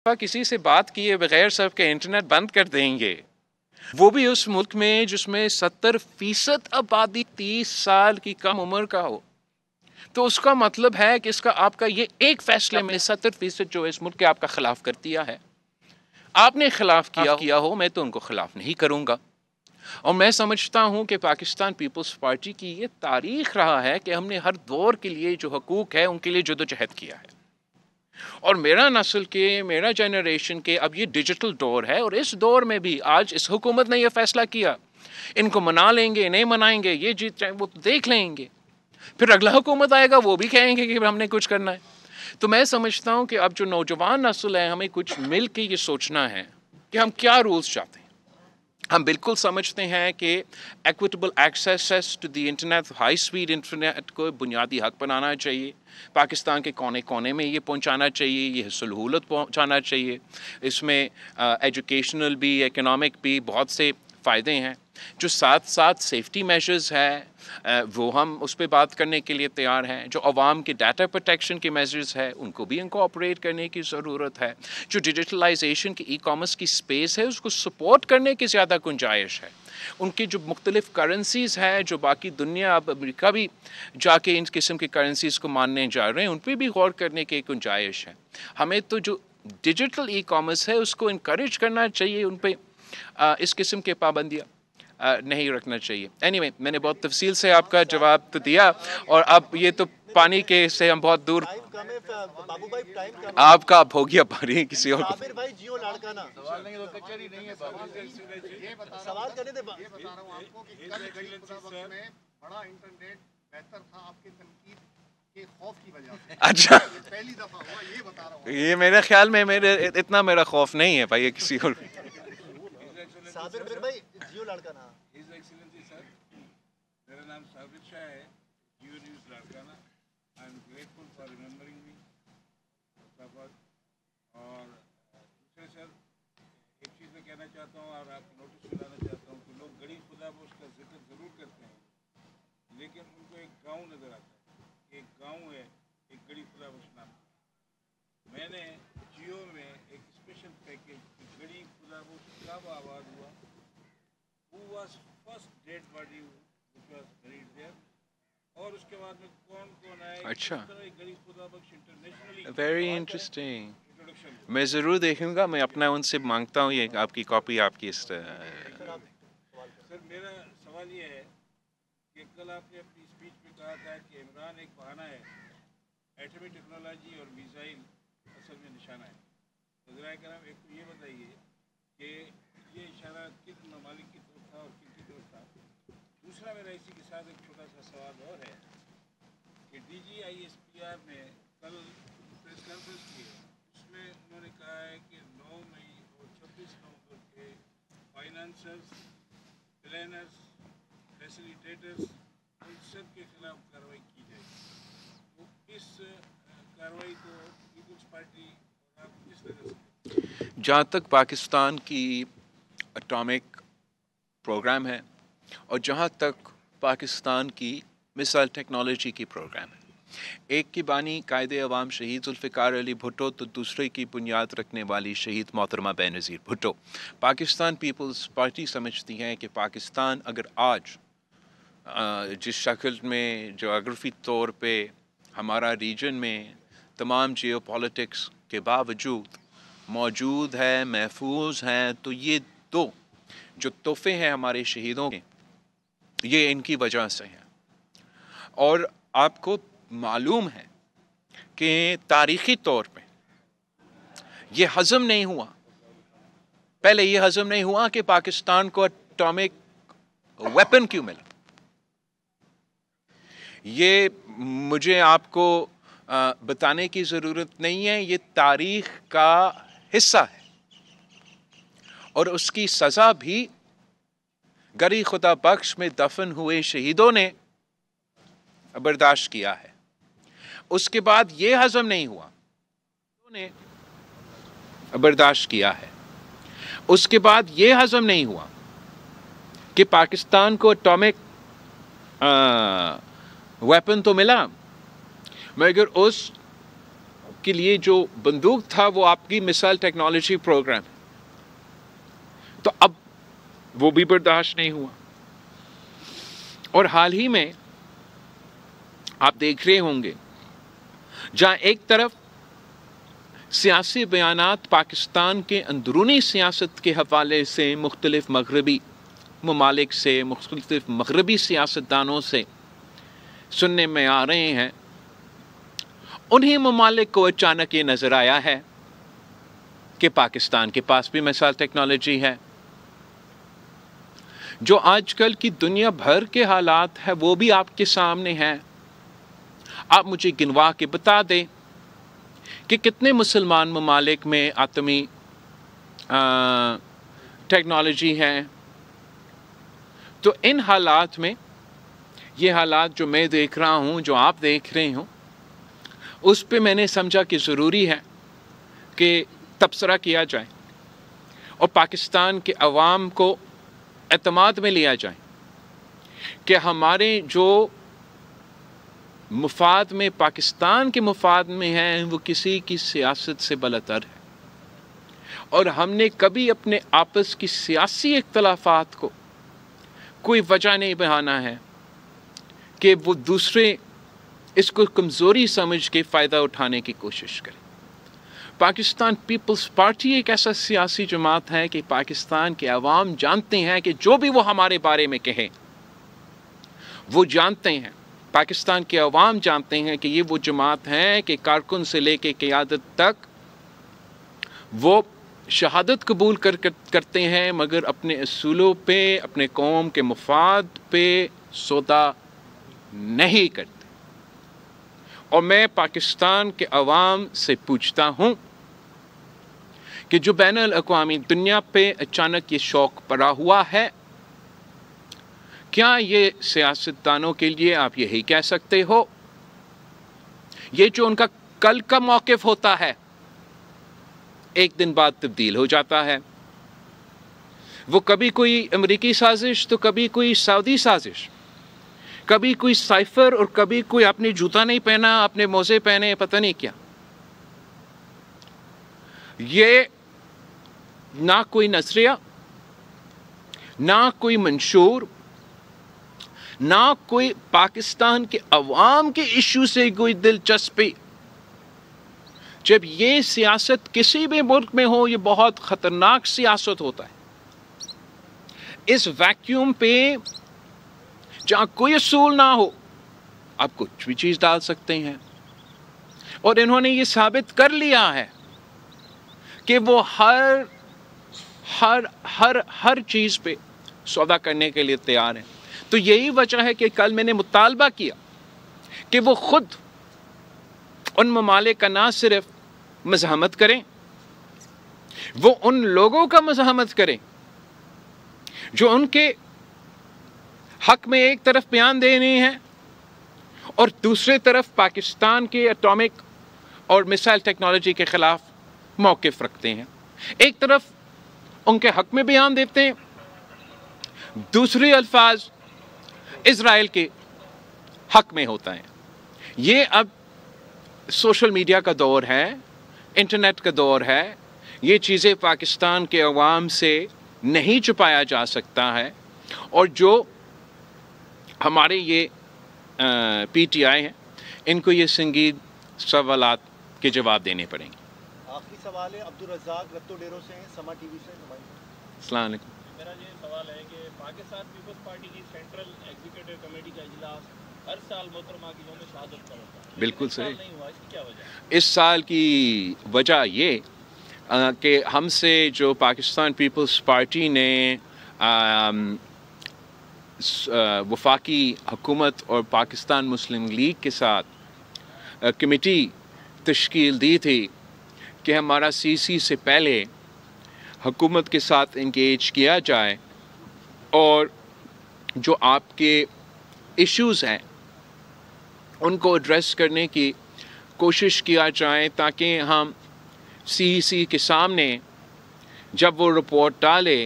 کسی سے بات کیے بغیر سب کے انٹرنیٹ بند کر دیں گے، وہ بھی اس ملک میں جس میں 70% آبادی 30 سال کی کم عمر کا ہو، تو اس کا مطلب ہے کہ اس کا آپ کا یہ ایک فیصلے میں 70% جو اس ملک کے آپ کا خلاف کر دیا ہے، آپ نے خلاف کیا ہو، میں تو ان کو خلاف نہیں کروں گا۔ اور میں سمجھتا ہوں کہ پاکستان پیپلز پارٹی کی یہ تاریخ رہا ہے کہ ہم نے ہر دور کے لیے جو حقوق ہے ان کے لیے جدوجہد کیا ہے، اور میرا نسل کے، میرا جنریشن کے اب یہ ڈیجیٹل دور ہے، اور اس دور میں بھی آج اس حکومت نے یہ فیصلہ کیا، ان کو منا لیں گے نہیں منائیں گے یہ جیت جائیں وہ دیکھ لیں گے، پھر اگلا حکومت آئے گا وہ بھی کہیں گے کہ ہم نے کچھ کرنا ہے۔ تو میں سمجھتا ہوں کہ اب جو نوجوان نسل ہے ہمیں کچھ مل کے یہ سوچنا ہے کہ ہم کیا رولز چاہتے ہیں۔ ہم بالکل سمجھتے ہیں کہ equitable access to the internet, high speed internet کو بنیادی حق بنانا چاہیے، پاکستان کے کونے کونے میں یہ پہنچانا چاہیے، یہ سہولت پہنچانا چاہیے، اس میں ایجوکیشنل بھی، اکنامک بھی بہت سے فائدے ہیں۔ جو ساتھ ساتھ سیفٹی میجرز ہے وہ ہم اس پہ بات کرنے کے لیے تیار ہیں، جو عوام کے ڈیٹا پروٹیکشن کے میجرز ہے ان کو بھی انکارپوریٹ کرنے کی ضرورت ہے، جو ڈیجیٹلائزیشن کی ای کامرس کی سپیس ہے اس کو سپورٹ کرنے کی زیادہ گنجائش ہے، ان کی جو مختلف کرنسیز ہے، جو باقی دنیا اب امریکہ بھی جا کے ان قسم کی کرنسیز کو ماننے جا رہے ہیں، ان پہ بھی غور کرنے کی گنجائش ہے۔ ہمیں تو جو ڈیجیٹل ای کامرس ہے اس کو انکریج کرنا چاہیے، ان پہ اس قسم کے پابندیاں نہیں رکھنا چاہیے۔ اینی وے میں نے بہت تفصیل سے آپ کا جواب تو دیا، اور اب یہ تو پانی کے سے ہم بہت دور، آپ کا اب ہو گیا پانی کسی اور عامر بھائی جیو لاڑکانہ سوال نہیں تو کچہری نہیں ہے سوال کرنے دے بتا رہا ہوں آپ کو کہ کل گھڑی خدا بخش میں بڑا انٹرنیٹ بہتر تھا آپ کے تنقید کے خوف کی وجہ سے۔ اچھا پہلی دفعہ ہوا یہ بتا رہا ہوں، یہ میرے خیال میں اتنا میرا خوف نہیں ہے بھائی، یہ کسی اور صابر میر بھائی Geo Larkana. His excellency sir, میرا نام صابر شاہ ہے، Geo News Larkana. I am grateful for remembering me. اور دوسرے سر ایک چیز میں کہنا چاہتا ہوں اور آپ کو نوٹس دلانا چاہتا ہوں کہ لوگ گڑی خدا بخش کا ذکر ضرور کرتے ہیں، لیکن ان کو ایک گاؤں نظر آتا ہے، ایک گاؤں ہے ایک گڑی خدا بخش نام۔ میں نے جیو میں ایک اسپیشل پیکیج گڑی خدا بخش کب آباد ہوا، who was first dead body which was buried there، اور اس کے بعد میں کون آئے، اچھا گڑی خدا بخش انٹرنیشنلی ویری انٹرسٹنگ، میں ضرور دیکھوں گا، میں اپنا ان سے مانگتا ہوں یہ آپ کی کاپی آپ کی اس سر میرا سوال یہ ہے کہ کل آپ نے اپنی اسپیچ میں کہا تھا کہ عمران ایک بہانہ ہے، ایٹمی ٹیکنالوجی اور میزائل اصل میں نشانہ ہے۔ وزرائے کرام ایک تو یہ بتائیے کہ یہ اشارہ کن ممالک کی طرف تھا اور کن کی طرف تھا۔ دوسرا میرا اسی کے ساتھ ایک چھوٹا سا سوال اور ہے کہ D G I S P R نے کل پریس کانفرنس کی ہے، اس میں انہوں نے کہا ہے کہ 9 مئی اور 26 نومبر کے فائنانسرز، پلانرز، فیسیلیٹیٹرز ان سب کے خلاف کارروائی کی جائے گی۔ تو اس کارروائی کو پیپلز پارٹی اور آپ کس طرح سے؟ جہاں تک پاکستان کی اٹامک پروگرام ہے اور جہاں تک پاکستان کی مثال ٹیکنالوجی کی پروگرام ہے، ایک کی بانی قائد عوام شہید ذوالفقار علی بھٹو تو دوسرے کی بنیاد رکھنے والی شہید محترمہ بینظیر بھٹو۔ پاکستان پیپلز پارٹی سمجھتی ہے کہ پاکستان اگر آج جس شکل میں جغرافی طور پہ ہمارا ریجن میں تمام جیو پالیٹکس کے باوجود موجود ہے، محفوظ ہیں، تو یہ دو جو تحفے ہیں ہمارے شہیدوں کے، یہ ان کی وجہ سے ہیں۔ اور آپ کو معلوم ہے کہ تاریخی طور پہ یہ ہضم نہیں ہوا، پہلے یہ ہضم نہیں ہوا کہ پاکستان کو اٹامک ویپن کیوں ملا۔ یہ مجھے آپ کو بتانے کی ضرورت نہیں ہے، یہ تاریخ کا حصہ ہے، اور اس کی سزا بھی گڑی خدا بخش میں دفن ہوئے شہیدوں نے برداشت کیا ہے۔ اس کے بعد یہ ہضم نہیں ہوا، انہوں نے برداشت کیا ہے۔ اس کے بعد یہ ہضم نہیں ہوا کہ پاکستان کو اٹامک ویپن تو ملا، مگر اس کے لیے جو بندوق تھا وہ آپ کی مثال ٹیکنالوجی پروگرام، تو اب وہ بھی برداشت نہیں ہوا. اور حال ہی میں آپ دیکھ رہے ہوں گے جہاں ایک طرف سیاسی بیانات پاکستان کے اندرونی سیاست کے حوالے سے مختلف مغربی ممالک سے، مختلف مغربی سیاستدانوں سے سننے میں آ رہے ہیں، انہی ممالک کو اچانک یہ نظر آیا ہے کہ پاکستان کے پاس بھی مثال ٹیکنالوجی ہے. جو آج کل کی دنیا بھر کے حالات ہیں وہ بھی آپ کے سامنے ہیں. آپ مجھے گنوا کے بتا دیں کہ کتنے مسلمان ممالک میں آتمی ٹیکنالوجی ہے. تو ان حالات میں یہ حالات جو میں دیکھ رہا ہوں، جو آپ دیکھ رہے ہوں، اس پہ میں نے سمجھا کہ ضروری ہے کہ تبصرہ کیا جائے اور پاکستان کے عوام کو اعتماد میں لیا جائے کہ ہمارے جو مفاد میں، پاکستان کے مفاد میں ہیں، وہ کسی کی سیاست سے بالاتر ہے. اور ہم نے کبھی اپنے آپس کی سیاسی اختلافات کو کوئی وجہ نہیں بنانا ہے کہ وہ دوسرے اس کو کمزوری سمجھ کے فائدہ اٹھانے کی کوشش کریں. پاکستان پیپلز پارٹی ایک ایسا سیاسی جماعت ہے کہ پاکستان کے عوام جانتے ہیں کہ جو بھی وہ ہمارے بارے میں کہیں، وہ جانتے ہیں، پاکستان کے عوام جانتے ہیں کہ یہ وہ جماعت ہے کہ کارکن سے لے کے قیادت تک وہ شہادت قبول کرتے ہیں، مگر اپنے اصولوں پہ، اپنے قوم کے مفاد پہ سودا نہیں کرتے. اور میں پاکستان کے عوام سے پوچھتا ہوں کہ جو بین الاقوامی دنیا پہ اچانک یہ شوق پڑا ہوا ہے، کیا یہ سیاستدانوں کے لیے آپ یہی کہہ سکتے ہو؟ یہ جو ان کا کل کا موقف ہوتا ہے ایک دن بعد تبدیل ہو جاتا ہے. وہ کبھی کوئی امریکی سازش تو کبھی کوئی سعودی سازش، کبھی کوئی سائفر اور کبھی کوئی اپنے جوتا نہیں پہنا، اپنے موزے پہنے، پتہ نہیں کیا. یہ نہ کوئی نظریہ، نہ کوئی منشور، نہ کوئی پاکستان کے عوام کے ایشو سے کوئی دلچسپی. جب یہ سیاست کسی بھی ملک میں ہو، یہ بہت خطرناک سیاست ہوتا ہے. اس ویکیوم پہ جہاں کوئی اصول نہ ہو، آپ کچھ بھی چیز ڈال سکتے ہیں. اور انہوں نے یہ ثابت کر لیا ہے کہ وہ ہر چیز پہ سودا کرنے کے لیے تیار ہیں. تو یہی وجہ ہے کہ کل میں نے مطالبہ کیا کہ وہ خود ان ممالک کا نہ صرف مزاحمت کریں، وہ ان لوگوں کا مزاحمت کریں جو ان کے حق میں ایک طرف بیان دینے ہیں اور دوسرے طرف پاکستان کے ایٹامک اور میسائل ٹیکنالوجی کے خلاف موقف رکھتے ہیں. ایک طرف ان کے حق میں بیان دیتے ہیں، دوسرے الفاظ اسرائیل کے حق میں ہوتا ہے. یہ اب سوشل میڈیا کا دور ہے، انٹرنیٹ کا دور ہے. یہ چیزیں پاکستان کے عوام سے نہیں چھپایا جا سکتا ہے. اور جو ہمارے یہ پی ٹی آئی ہیں، ان کو یہ سنگین سوالات کے جواب دینے پڑیں گے. آخری سوال ہے عبدالرزاق رتو ڈیرو سے ہیں، سما ٹی وی سے. السلام علیکم. میرا یہ سوال ہے کہ پاکستان پیپلز پارٹی کی سینٹرل ایگزیکٹو کمیٹی کا اجلاس ہر سال محترمہ کی یوم شہادت پر ہوتا ہے، بالکل صحیح. نہیں ہوا، اس کی کیا وجہ ہے؟ اس سال کی وجہ یہ کہ ہم سے جو پاکستان پیپلز پارٹی نے وفاقی حکومت اور پاکستان مسلم لیگ کے ساتھ کمیٹی تشکیل دی تھی کہ ہمارا سی سی سے پہلے حکومت کے ساتھ انگیج کیا جائے اور جو آپ کے ایشوز ہیں ان کو ایڈریس کرنے کی کوشش کیا جائے، تاکہ ہم سی سی کے سامنے جب وہ رپورٹ ڈالے